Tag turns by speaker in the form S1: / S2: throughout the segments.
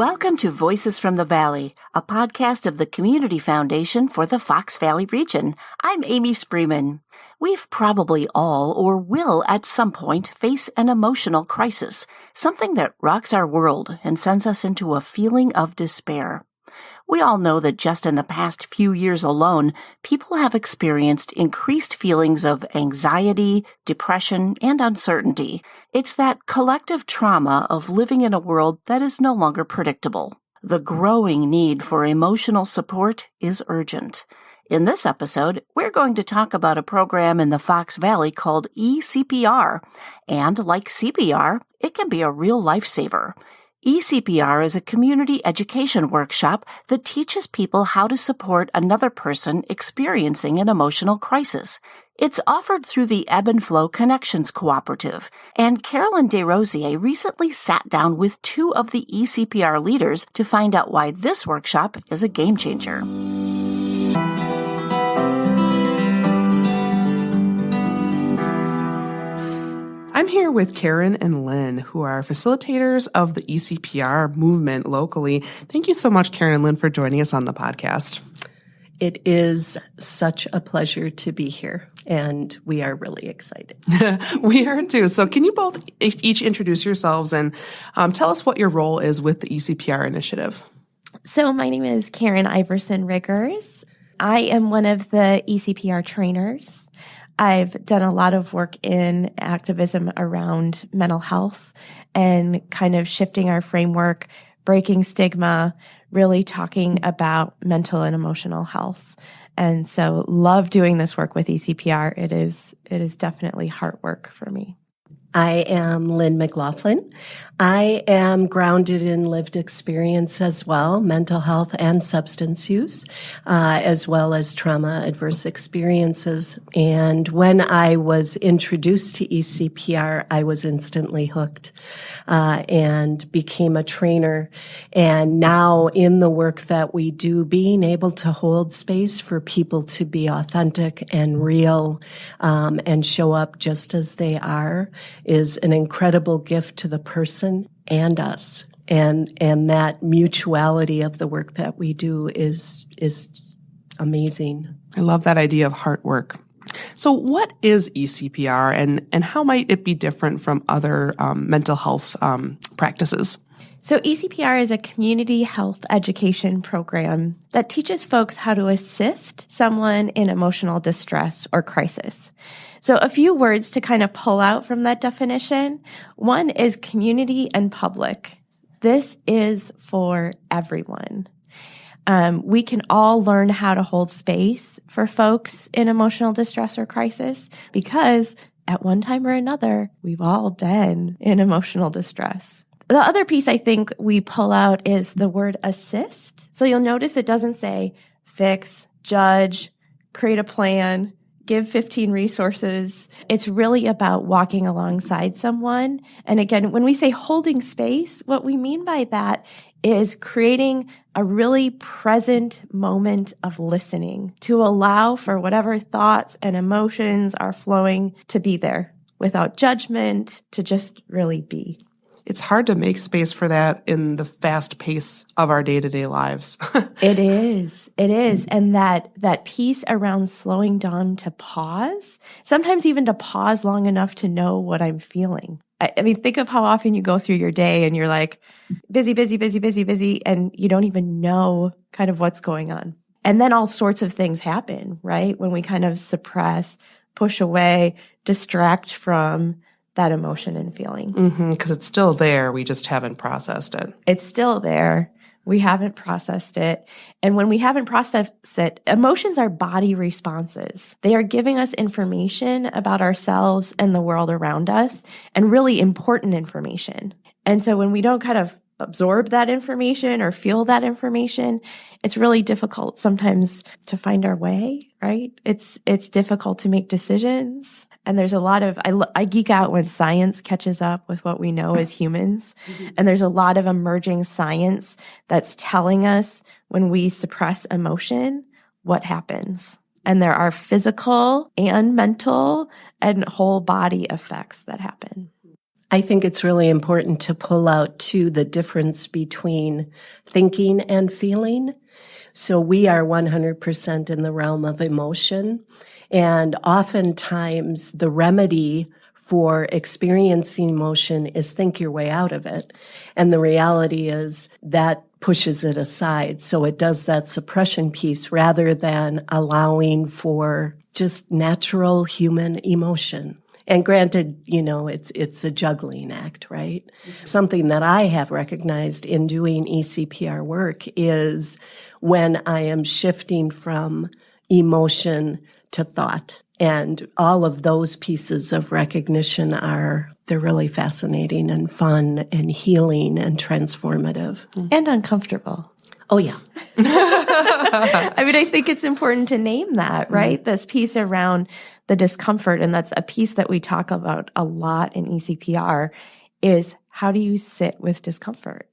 S1: Welcome to Voices from the Valley, a podcast of the Community Foundation for the Fox Valley region. I'm Amy Spreeman. We've probably all, or will at some point, face an emotional crisis, something that rocks our world and sends us into a feeling of despair. We all know that just in the past few years alone, people have experienced increased feelings of anxiety, depression, and uncertainty. It's that collective trauma of living in a world that is no longer predictable. The growing need for emotional support is urgent. In this episode, we're going to talk about a program in the Fox Valley called e-CPR, and like CPR, it can be a real lifesaver. ECPR is a community education workshop that teaches people how to support another person experiencing an emotional crisis. It's offered through the Ebb and Flow Connections Cooperative, and Carolyn DesRosiers recently sat down with two of the ECPR leaders to find out why this workshop is a game changer.
S2: I'm here with Karen and Lynn, who are facilitators of the ECPR movement locally. Thank you so much, Karen and Lynn, for joining us on the podcast.
S3: It is such a pleasure to be here, and we are really excited.
S2: We are too. So can you both each introduce yourselves and tell us what your role is with the ECPR initiative?
S4: So my name is Karen Iverson-Riggers. I am one of the ECPR trainers. I've done a lot of work in activism around mental health and kind of shifting our framework, breaking stigma, really talking about mental and emotional health. And so love doing this work with ECPR. It is definitely heart work for me.
S3: I am Lynn McLaughlin. I am grounded in lived experience as well, mental health and substance use, as well as trauma adverse experiences. And when I was introduced to ECPR, I was instantly hooked, and became a trainer. And now in the work that we do, being able to hold space for people to be authentic and real, and show up just as they are is an incredible gift to the person and us. And that mutuality of the work that we do is amazing.
S2: I love that idea of heart work. So what is ECPR and how might it be different from other mental health practices?
S4: So ECPR is a community health education program that teaches folks how to assist someone in emotional distress or crisis. So a few words to kind of pull out from that definition. One is community and public. This is for everyone. We can all learn how to hold space for folks in emotional distress or crisis because at one time or another, we've all been in emotional distress. The other piece I think we pull out is the word assist. So you'll notice it doesn't say fix, judge, create a plan, give 15 resources. It's really about walking alongside someone. And again, when we say holding space, what we mean by that is creating a really present moment of listening to allow for whatever thoughts and emotions are flowing to be there without judgment, to just really be.
S2: It's hard to make space for that in the fast pace of our day-to-day lives.
S4: It is. And that piece around slowing down to pause, sometimes even to pause long enough to know what I'm feeling. I mean, think of how often you go through your day and you're like busy, and you don't even know kind of what's going on. And then all sorts of things happen, right? When we kind of suppress, push away, distract from that emotion and feeling.
S2: Because it's still there. We just haven't processed it.
S4: It's still there. We haven't processed it. And when we haven't processed it, emotions are body responses. They are giving us information about ourselves and the world around us, and really important information. And so when we don't kind of absorb that information or feel that information, it's really difficult sometimes to find our way, right? It's difficult to make decisions. And there's a lot of, I geek out when science catches up with what we know as humans. And there's a lot of emerging science that's telling us when we suppress emotion, what happens. And there are physical and mental and whole body effects that happen.
S3: I think it's really important to pull out, too, the difference between thinking and feeling. So we are 100% in the realm of emotion. And oftentimes the remedy for experiencing emotion is think your way out of it. And the reality is that pushes it aside. So it does that suppression piece rather than allowing for just natural human emotion. And granted, it's a juggling act, right? Something that I have recognized in doing ECPR work is when I am shifting from emotion to thought. And all of those pieces of recognition they're really fascinating and fun and healing and transformative.
S4: And uncomfortable.
S3: Oh, yeah.
S4: I mean, I think it's important to name that, right? Mm-hmm. This piece around the discomfort, and that's a piece that we talk about a lot in ECPR, is how do you sit with discomfort?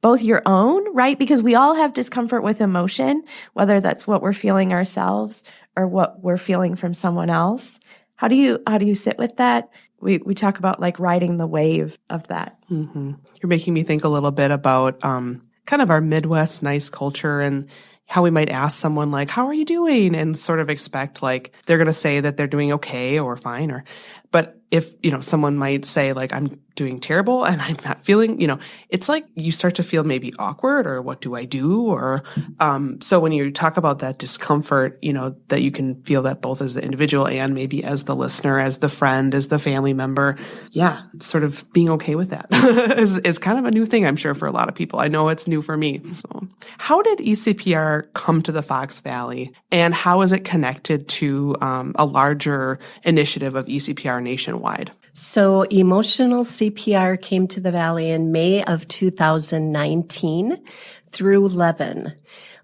S4: Both your own, right? Because we all have discomfort with emotion, whether that's what we're feeling ourselves or what we're feeling from someone else. How do you sit with that? We talk about like riding the wave of that.
S2: Mm-hmm. You're making me think a little bit about kind of our Midwest nice culture and how we might ask someone like, how are you doing? And sort of expect like they're going to say that they're doing okay or fine. But if, someone might say like, I'm doing terrible and I'm not feeling, it's like you start to feel maybe awkward or what do I do? Or, so when you talk about that discomfort, that you can feel that both as the individual and maybe as the listener, as the friend, as the family member. Yeah. Sort of being okay with that is kind of a new thing, I'm sure, for a lot of people. I know it's new for me. So how did ECPR come to the Fox Valley and how is it connected to, a larger initiative of ECPR nationwide?
S3: So emotional CPR came to the Valley in May of 2019 through Levin.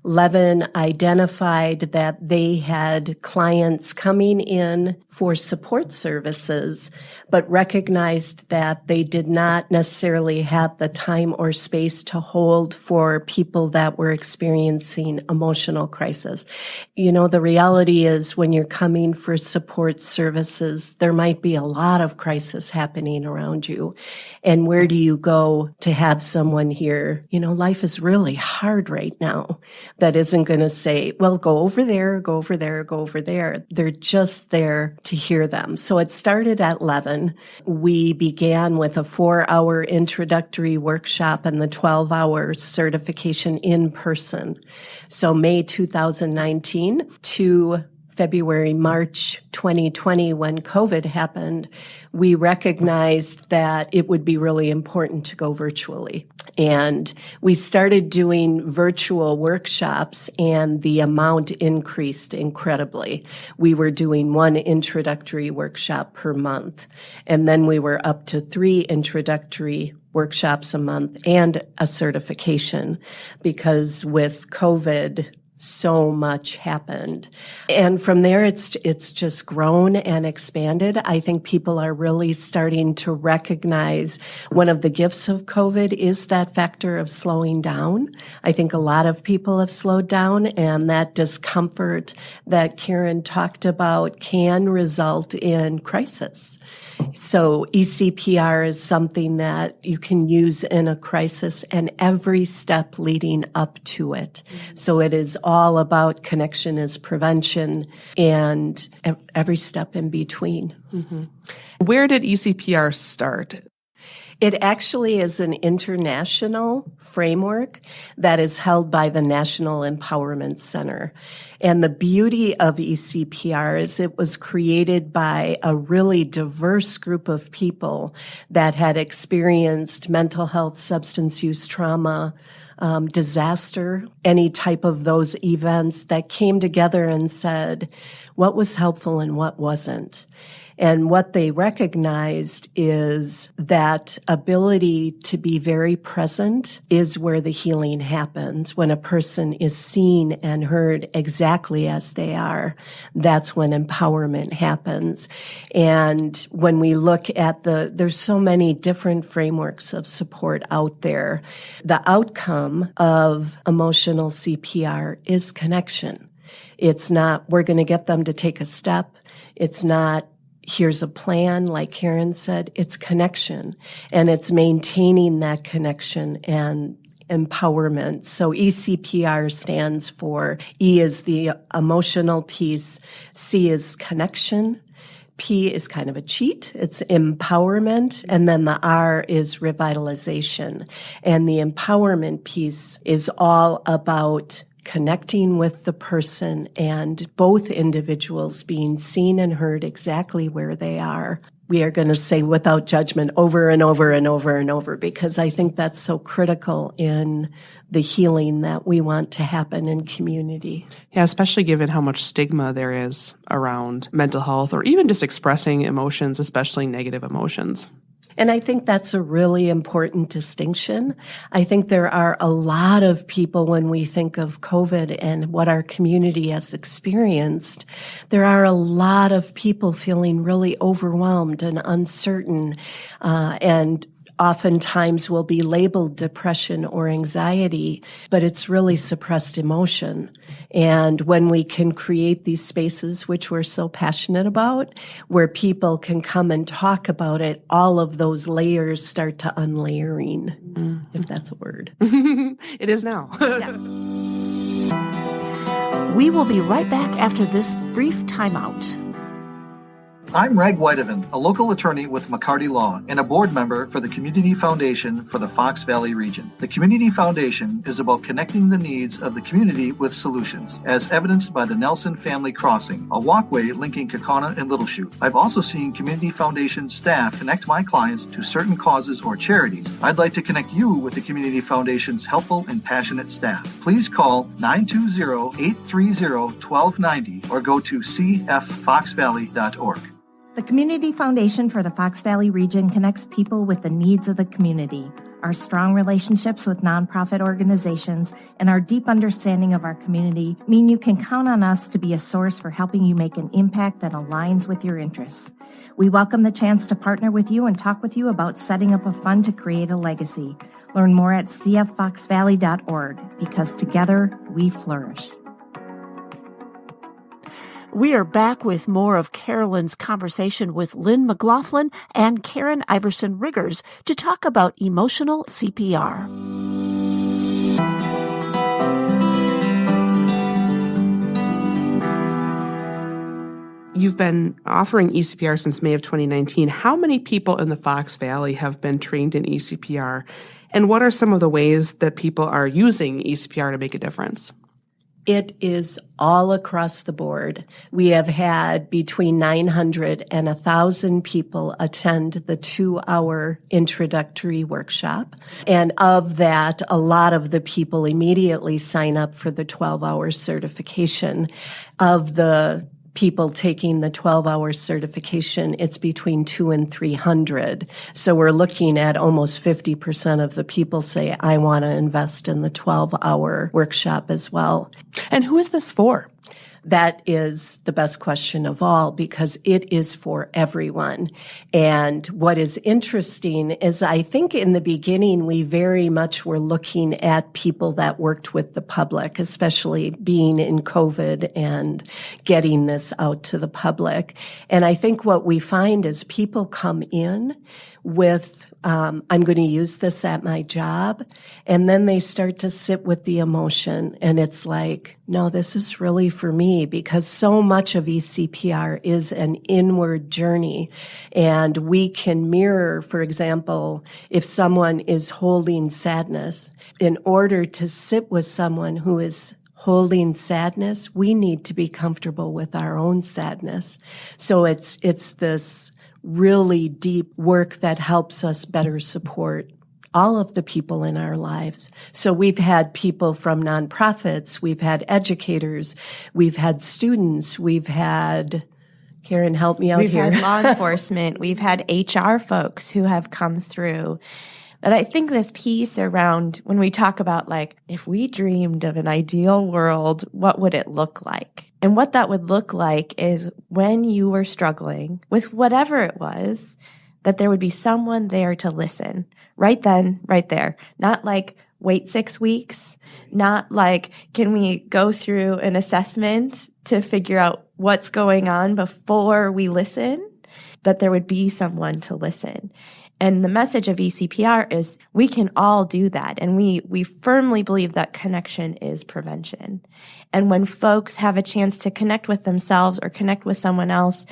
S3: Levin identified that they had clients coming in for support services, but recognized that they did not necessarily have the time or space to hold for people that were experiencing emotional crisis. The reality is when you're coming for support services, there might be a lot of crisis happening around you. And where do you go to have someone here? Life is really hard right now. That isn't going to say, well, go over there, go over there, go over there. They're just there to hear them. So it started at Levin. We began with a 4-hour introductory workshop and the 12-hour certification in person. So May 2019 to March 2020, when COVID happened, we recognized that it would be really important to go virtually. And we started doing virtual workshops and the amount increased incredibly. We were doing 1 introductory workshop per month. And then we were up to 3 introductory workshops a month and a certification because with COVID, so much happened. And from there, it's just grown and expanded. I think people are really starting to recognize one of the gifts of COVID is that factor of slowing down. I think a lot of people have slowed down, and that discomfort that Karen talked about can result in crisis. So ECPR is something that you can use in a crisis and every step leading up to it. Mm-hmm. So it is all about connection is prevention and every step in between.
S2: Mm-hmm. Where did ECPR start?
S3: It actually is an international framework that is held by the National Empowerment Center. And the beauty of ECPR is it was created by a really diverse group of people that had experienced mental health, substance use, trauma, disaster, any type of those events that came together and said what was helpful and what wasn't. And what they recognized is that ability to be very present is where the healing happens. When a person is seen and heard exactly as they are, that's when empowerment happens. And when we look at there's so many different frameworks of support out there. The outcome of emotional CPR is connection. It's not, we're going to get them to take a step. It's not, here's a plan, like Karen said, it's connection, and it's maintaining that connection and empowerment. So ECPR stands for E is the emotional piece, C is connection, P is kind of a cheat. It's empowerment. And then the R is revitalization. And the empowerment piece is all about connecting with the person and both individuals being seen and heard exactly where they are. We are going to say without judgment over and over and over and over, because I think that's so critical in the healing that we want to happen in community.
S2: Yeah, especially given how much stigma there is around mental health or even just expressing emotions, especially negative emotions.
S3: And I think that's a really important distinction. I think there are a lot of people, when we think of COVID and what our community has experienced, there are a lot of people feeling really overwhelmed and uncertain, and oftentimes will be labeled depression or anxiety, but it's really suppressed emotion. And when we can create these spaces, which we're so passionate about, where people can come and talk about it, all of those layers start to unlayering, if that's a word.
S2: It is now.
S1: We will be right back after this brief timeout.
S5: I'm Reg Whitehaven, a local attorney with McCarty Law and a board member for the Community Foundation for the Fox Valley region. The Community Foundation is about connecting the needs of the community with solutions, as evidenced by the Nelson Family Crossing, a walkway linking Kaukauna and Little Chute. I've also seen Community Foundation staff connect my clients to certain causes or charities. I'd like to connect you with the Community Foundation's helpful and passionate staff. Please call 920-830-1290 or go to cffoxvalley.org.
S6: The Community Foundation for the Fox Valley region connects people with the needs of the community. Our strong relationships with nonprofit organizations and our deep understanding of our community mean you can count on us to be a source for helping you make an impact that aligns with your interests. We welcome the chance to partner with you and talk with you about setting up a fund to create a legacy. Learn more at cffoxvalley.org, because together we flourish.
S1: We are back with more of Carolyn's conversation with Lynn McLaughlin and Karen Iverson Riggers to talk about emotional CPR.
S2: You've been offering ECPR since May of 2019. How many people in the Fox Valley have been trained in ECPR? And what are some of the ways that people are using ECPR to make a difference?
S3: It is all across the board. We have had between 900 and 1,000 people attend the 2-hour introductory workshop. And of that, a lot of the people immediately sign up for the 12-hour certification. Of the people taking the 12-hour certification, it's between 200 and 300. So we're looking at almost 50% of the people say, I want to invest in the 12-hour workshop as well.
S2: And who is this for?
S3: That is the best question of all, because it is for everyone. And what is interesting is I think in the beginning, we very much were looking at people that worked with the public, especially being in COVID and getting this out to the public. And I think what we find is people come in with, I'm going to use this at my job. And then they start to sit with the emotion. And it's like, no, this is really for me, because so much of ECPR is an inward journey. And we can mirror, for example, if someone is holding sadness, in order to sit with someone who is holding sadness, we need to be comfortable with our own sadness. So it's this really deep work that helps us better support all of the people in our lives. So we've had people from nonprofits, we've had educators, we've had students, we've had, Karen, help me out here.
S4: We've had law enforcement, we've had HR folks who have come through. But I think this piece around when we talk about, like, if we dreamed of an ideal world, what would it look like? And what that would look like is when you were struggling with whatever it was, that there would be someone there to listen right then, right there. Not like, wait 6 weeks, not like, can we go through an assessment to figure out what's going on before we listen? that there would be someone to listen. And the message of ECPR is we can all do that. And we firmly believe that connection is prevention. And when folks have a chance to connect with themselves or connect with someone else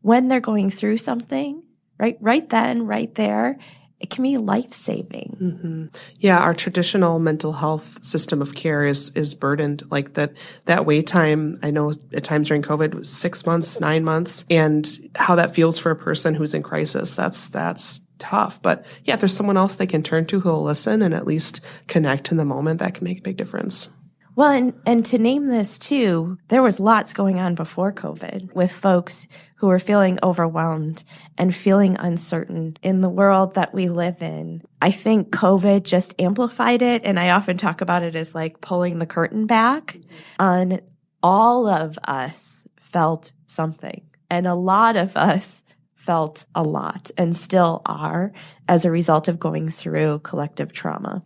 S4: when they're going through something, right then, right there, it can be life-saving.
S2: Mm-hmm. Yeah, our traditional mental health system of care is burdened. Like that wait time, I know at times during COVID was 6 months, 9 months, and how that feels for a person who's in crisis. That's tough. But yeah, if there's someone else they can turn to who will listen and at least connect in the moment, that can make a big difference.
S4: Well, and to name this too, there was lots going on before COVID with folks who were feeling overwhelmed and feeling uncertain in the world that we live in. I think COVID just amplified it. And I often talk about it as like pulling the curtain back on all of us felt something. And a lot of us felt a lot and still are as a result of going through collective trauma.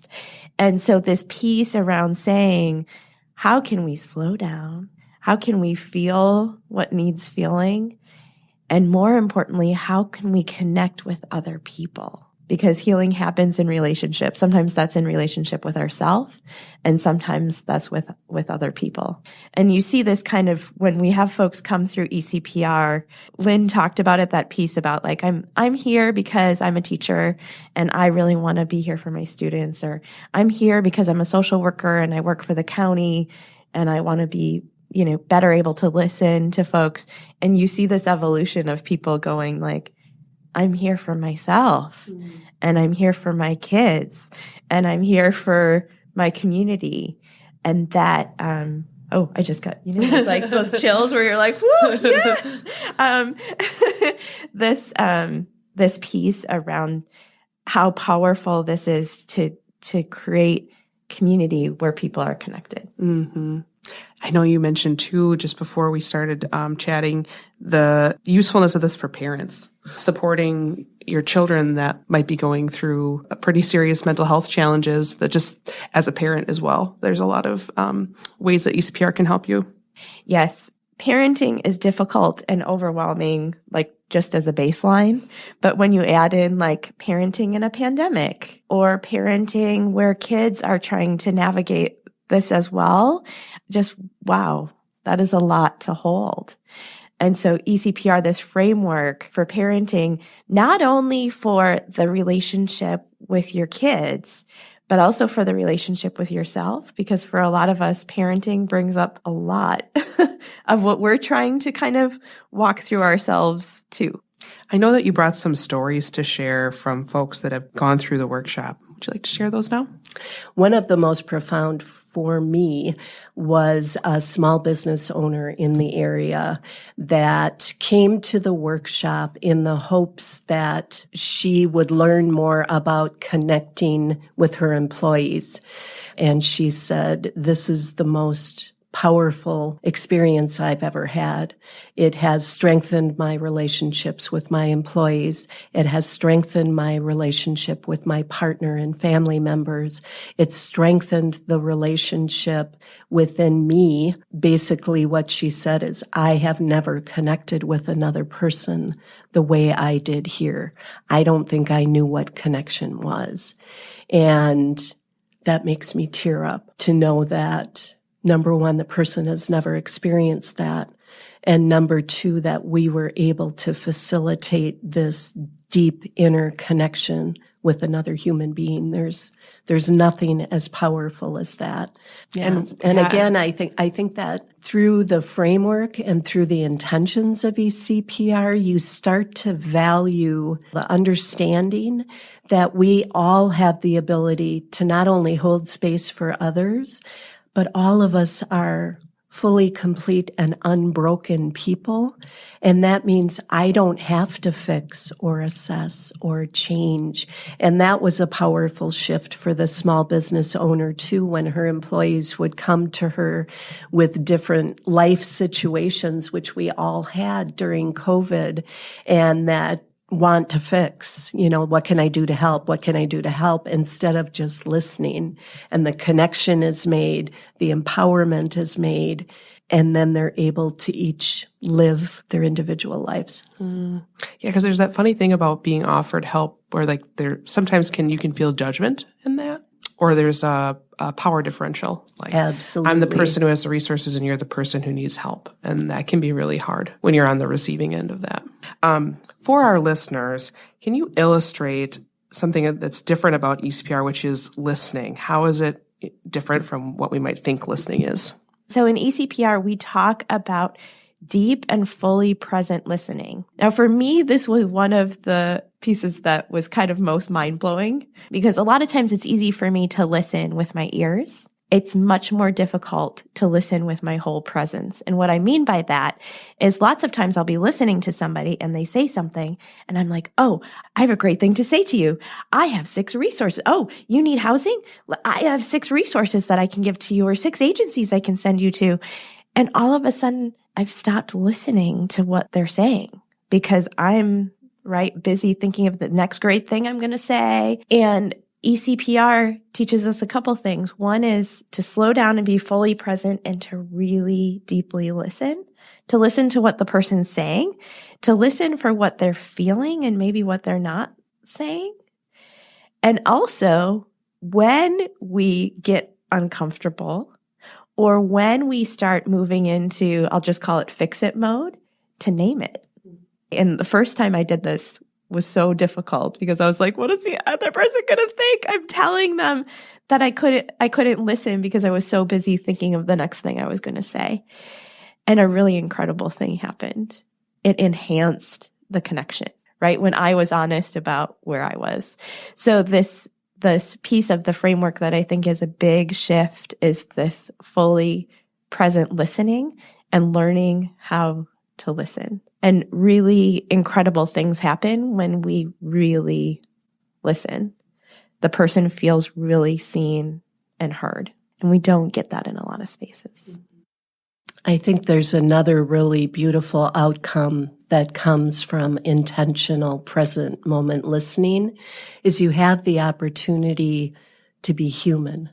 S4: And so this piece around saying, how can we slow down? How can we feel what needs feeling? And more importantly, how can we connect with other people? Because healing happens in relationships. Sometimes that's in relationship with ourselves, and sometimes that's with other people. And you see this kind of when we have folks come through ECPR. Lynn talked about it, that piece about like, I'm here because I'm a teacher and I really want to be here for my students, or I'm here because I'm a social worker and I work for the county and I want to be, better able to listen to folks. And you see this evolution of people going like, I'm here for myself and I'm here for my kids and I'm here for my community. And that, I just got, it's like those chills where you're like, whoo, yes. This piece around how powerful this is to create community where people are connected.
S2: Mm-hmm. I know you mentioned too, just before we started chatting, the usefulness of this for parents, supporting your children that might be going through pretty serious mental health challenges, that just as a parent as well. There's a lot of ways that ECPR can help you.
S4: Yes. Parenting is difficult and overwhelming, like just as a baseline. But when you add in like parenting in a pandemic or parenting where kids are trying to navigate this as well, just wow, that is a lot to hold. And so ECPR, this framework for parenting, not only for the relationship with your kids, but also for the relationship with yourself, because for a lot of us, parenting brings up a lot of what we're trying to kind of walk through ourselves too.
S2: I know that you brought some stories to share from folks that have gone through the workshop. Would you like to share those now?
S3: One of the most profound for me was a small business owner in the area that came to the workshop in the hopes that she would learn more about connecting with her employees. And she said, this is the most powerful experience I've ever had. It has strengthened my relationships with my employees. It has strengthened my relationship with my partner and family members. It's strengthened the relationship within me. Basically, what she said is, I have never connected with another person the way I did here. I don't think I knew what connection was. And that makes me tear up to know that number one, the person has never experienced that. And number two, that we were able to facilitate this deep inner connection with another human being. There's nothing as powerful as that. Yeah. And again, I think that through the framework and through the intentions of ECPR, you start to value the understanding that we all have the ability to not only hold space for others, but all of us are fully complete and unbroken people. And that means I don't have to fix or assess or change. And that was a powerful shift for the small business owner too, when her employees would come to her with different life situations, which we all had during COVID, and that want to fix, what can I do to help? What can I do to help? Instead of just listening. And the connection is made, the empowerment is made, and then they're able to each live their individual lives.
S2: Yeah, because there's that funny thing about being offered help where like there sometimes you can feel judgment in that, or there's a power differential. Like,
S3: Absolutely.
S2: I'm the person who has the resources and you're the person who needs help. And that can be really hard when you're on the receiving end of that. For our listeners, can you illustrate something that's different about ECPR, which is listening? How is it different from what we might think listening is?
S4: So in ECPR, we talk about deep and fully present listening. Now, for me, this was one of the pieces that was kind of most mind-blowing, because a lot of times it's easy for me to listen with my ears. It's much more difficult to listen with my whole presence. And what I mean by that is lots of times I'll be listening to somebody and they say something and I'm like, oh, I have a great thing to say to you. I have 6 resources. Oh, you need housing? I have 6 resources that I can give to you, or 6 agencies I can send you to. And all of a sudden I've stopped listening to what they're saying because I'm busy thinking of the next great thing I'm going to say. And ECPR teaches us a couple things. One is to slow down and be fully present and to really deeply listen, to listen to what the person's saying, to listen for what they're feeling and maybe what they're not saying. And also, when we get uncomfortable or when we start moving into, I'll just call it fix-it mode, to name it. And the first time I did this was so difficult because I was like, what is the other person going to think? I'm telling them that I couldn't listen because I was so busy thinking of the next thing I was going to say. And a really incredible thing happened. It enhanced the connection, right? When I was honest about where I was. So this piece of the framework that I think is a big shift is this fully present listening and learning how to listen. And really incredible things happen when we really listen. The person feels really seen and heard. And we don't get that in a lot of spaces.
S3: I think there's another really beautiful outcome that comes from intentional present moment listening is you have the opportunity to be human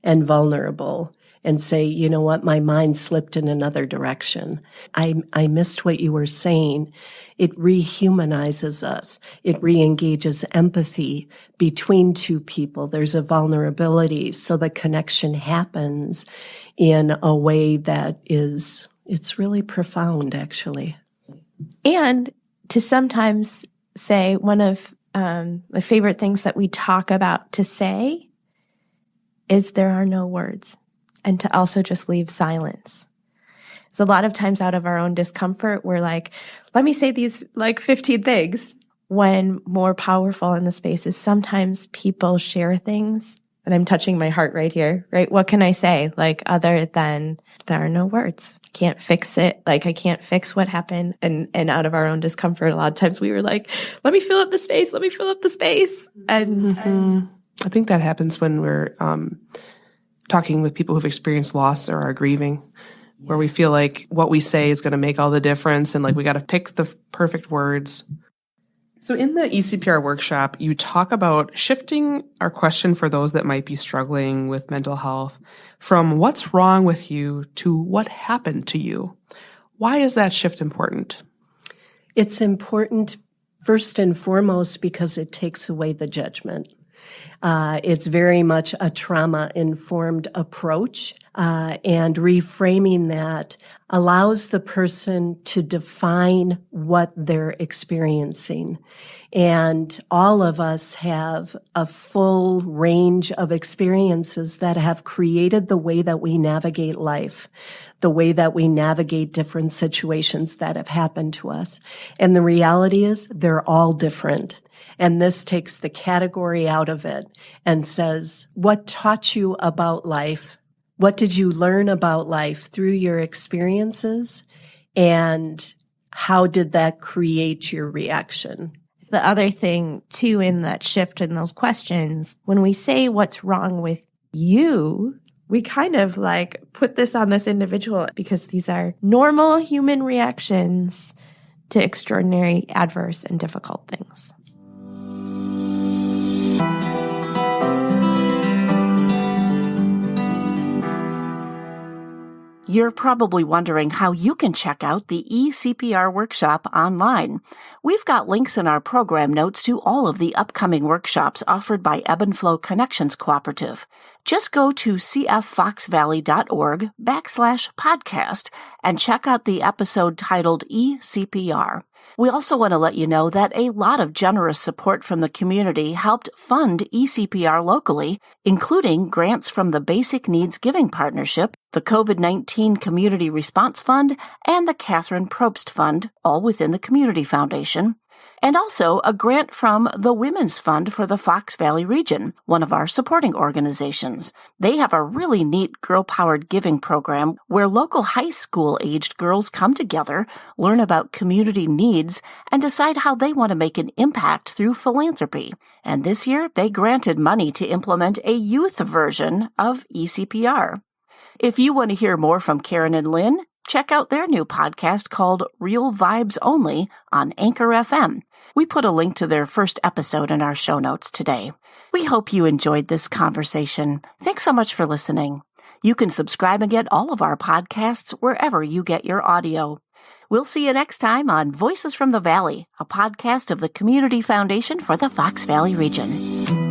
S3: and vulnerable and say, you know what, my mind slipped in another direction. I missed what you were saying. It rehumanizes us. It re-engages empathy between two people. There's a vulnerability. So the connection happens in a way that it's really profound, actually.
S4: And to sometimes say one of the favorite things that we talk about to say is there are no words. And to also just leave silence. So a lot of times out of our own discomfort, we're like, let me say these 15 things. When more powerful in the space is sometimes people share things, and I'm touching my heart right here, right? What can I say? Other than there are no words. Can't fix it. I can't fix what happened. And out of our own discomfort, a lot of times we were like, let me fill up the space. Let me fill up the space. And
S2: I think that happens when we're, talking with people who've experienced loss or are grieving, where we feel like what we say is going to make all the difference and we got to pick the perfect words. So in the ECPR workshop, you talk about shifting our question for those that might be struggling with mental health from what's wrong with you to what happened to you. Why is that shift important?
S3: It's important first and foremost because it takes away the judgment. It's very much a trauma-informed approach, and reframing that allows the person to define what they're experiencing. And all of us have a full range of experiences that have created the way that we navigate life, the way that we navigate different situations that have happened to us. And the reality is they're all different. And this takes the category out of it and says, what taught you about life? What did you learn about life through your experiences? And how did that create your reaction?
S4: The other thing, too, in that shift in those questions, when we say what's wrong with you, we kind of put this on this individual because these are normal human reactions to extraordinary, adverse, and difficult things.
S1: You're probably wondering how you can check out the ECPR workshop online. We've got links in our program notes to all of the upcoming workshops offered by Ebb and Flow Connections Cooperative. Just go to cffoxvalley.org/podcast and check out the episode titled ECPR. We also want to let you know that a lot of generous support from the community helped fund ECPR locally, including grants from the Basic Needs Giving Partnership, the COVID-19 Community Response Fund, and the Catherine Probst Fund, all within the Community Foundation, and also a grant from the Women's Fund for the Fox Valley region, one of our supporting organizations. They have a really neat girl-powered giving program where local high school-aged girls come together, learn about community needs, and decide how they want to make an impact through philanthropy. And this year, they granted money to implement a youth version of ECPR. If you want to hear more from Karen and Lynn, check out their new podcast called Real Vibes Only on Anchor FM. We put a link to their first episode in our show notes today. We hope you enjoyed this conversation. Thanks so much for listening. You can subscribe and get all of our podcasts wherever you get your audio. We'll see you next time on Voices from the Valley, a podcast of the Community Foundation for the Fox Valley region.